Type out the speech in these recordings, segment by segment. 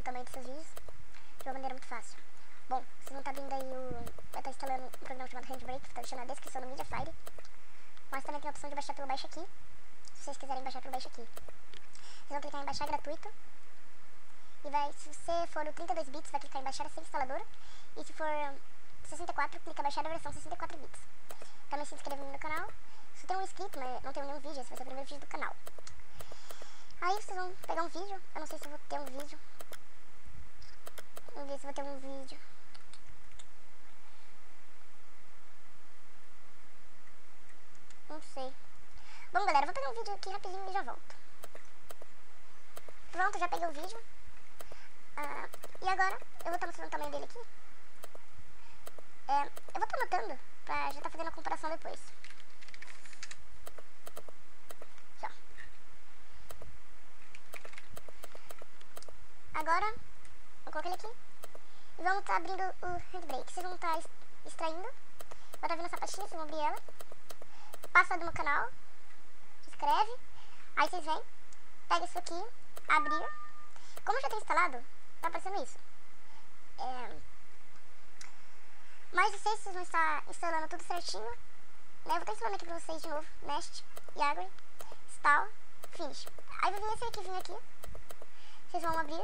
no tamanho dos seus vídeos de uma maneira muito fácil. Bom, se não tá abrindo aí vai estar instalando um programa chamado Handbrake, que tá deixando na descrição do Mediafire. Mas também tem a opção de baixar pelo Baixa Aqui, se vocês quiserem baixar pelo Baixa Aqui. Vocês vão clicar em baixar gratuito. E se você for o 32 bits, vai clicar em baixar sem instalador. E se for 64, clica em baixar a versão 64 bits. Também se inscreve no canal. Se tem um inscrito, mas não tem nenhum vídeo, esse vai ser o primeiro vídeo do canal. Aí vocês vão pegar um vídeo. Eu não sei se eu vou ter um vídeo. Vamos ver se eu vou ter um vídeo. Não sei. Bom, galera, eu vou pegar um vídeo aqui rapidinho e já volto. Pronto, já peguei o vídeo. E agora eu vou estar mostrando o tamanho dele aqui. Eu vou estar anotando pra já estar fazendo a comparação depois. Aqui, ó. Agora, vou colocar ele aqui. E vamos estar abrindo o Handbrake. Vocês vão estar extraindo. Vai estar vindo essa pastinha, vocês vão abrir ela. Passa do meu canal. Se inscreve. Aí vocês vêm. Pega isso aqui. Abrir. Como já tem instalado, tá aparecendo isso. Mas não sei se vocês vão estar instalando tudo certinho. Né? Eu vou estar instalando aqui pra vocês de novo. Nest, Yagri, Install, Finish. Aí vai vir esse arquivinho aqui. Vocês vão abrir.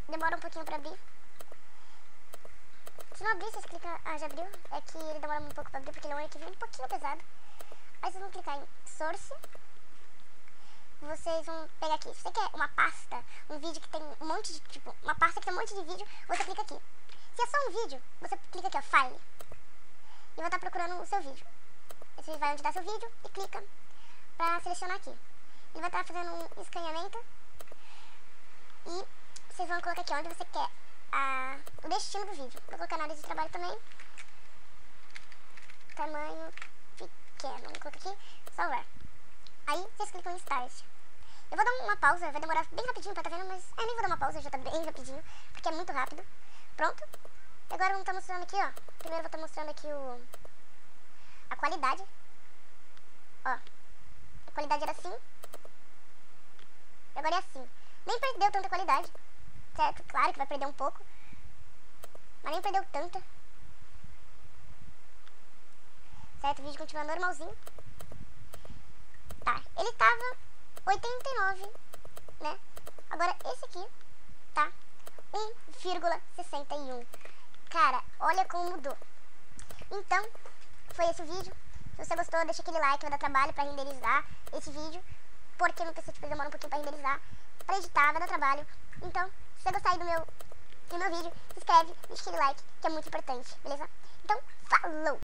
Demora um pouquinho pra abrir. Se não abrir, vocês clicam... já abriu. É que ele demora um pouco pra abrir porque ele é um arquivo um pouquinho pesado. Aí vocês vão clicar em Source. Vocês vão pegar aqui. Se você quer uma pasta, um vídeo que tem um monte de... Tipo, uma pasta que tem um monte de vídeo, você clica aqui. Se é só um vídeo, você clica aqui, ó, File. E vai estar procurando o seu vídeo. Aí você vai onde dá seu vídeo e clica pra selecionar aqui. Ele vai estar fazendo um escaneamento. E vocês vão colocar aqui onde você quer o destino do vídeo. Vou colocar na área de trabalho também. Tamanho pequeno. Vou colocar aqui, salvar. Aí vocês clicam em Start. Eu vou dar uma pausa, vai demorar bem rapidinho pra tá vendo, mas eu nem vou dar uma pausa, já tá bem rapidinho, porque é muito rápido. Pronto. E agora vamos estar mostrando aqui, ó. Primeiro eu vou estar mostrando aqui a qualidade. Ó. A qualidade era assim. E agora é assim. Nem perdeu tanta qualidade. Certo? Claro que vai perder um pouco. Mas nem perdeu tanta. Certo? O vídeo continua normalzinho. Tá, ele tava 89, né? Agora esse aqui tá 1,61. Cara, olha como mudou. Então, foi esse o vídeo. Se você gostou, deixa aquele like, vai dar trabalho pra renderizar esse vídeo. Porque no PC tipo, demora um pouquinho pra renderizar. Pra editar, vai dar trabalho. Então, se você gostar aí do meu vídeo, se inscreve, deixa aquele like, que é muito importante, beleza? Então, falou!